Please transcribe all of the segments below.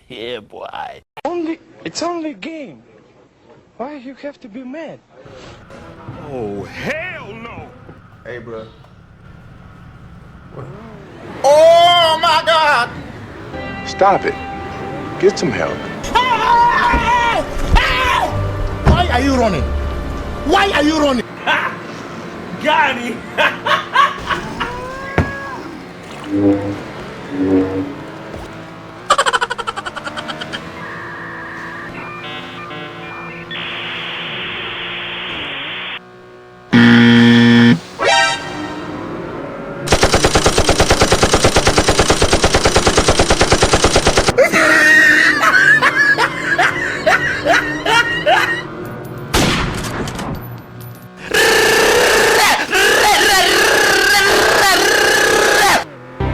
Yeah, boy. It's only a game. Why you have to be mad? Oh, hell no! Hey, bro. What? Oh my God! Stop it. Get some help. Why are you running? Why are you running? Got him!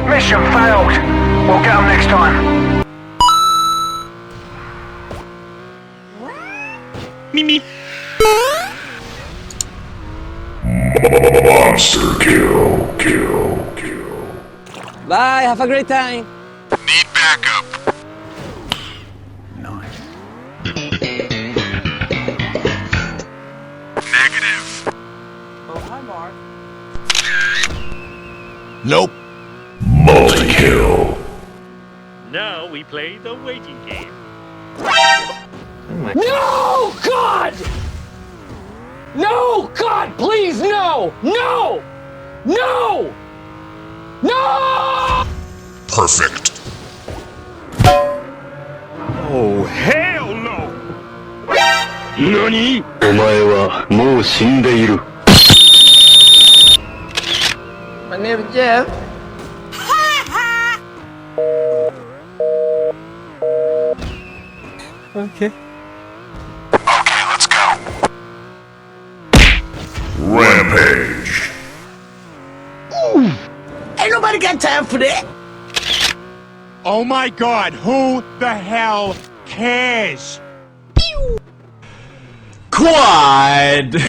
Mission failed. We'll get them next time. Mimi. Monster kill. Bye, have a great time. Need backup. Nice. Negative. Oh, hi, Mark. Nope. Multi-kill. Now we play the waiting game. No, God! No, God, please, no! No! No! No! Perfect. Oh, hell no! NANI?お前はもう死んでいる。My name is Jeff. Okay. Okay, let's go. Rampage. Ain't nobody got time for that. Oh my God, who the hell cares? Quad.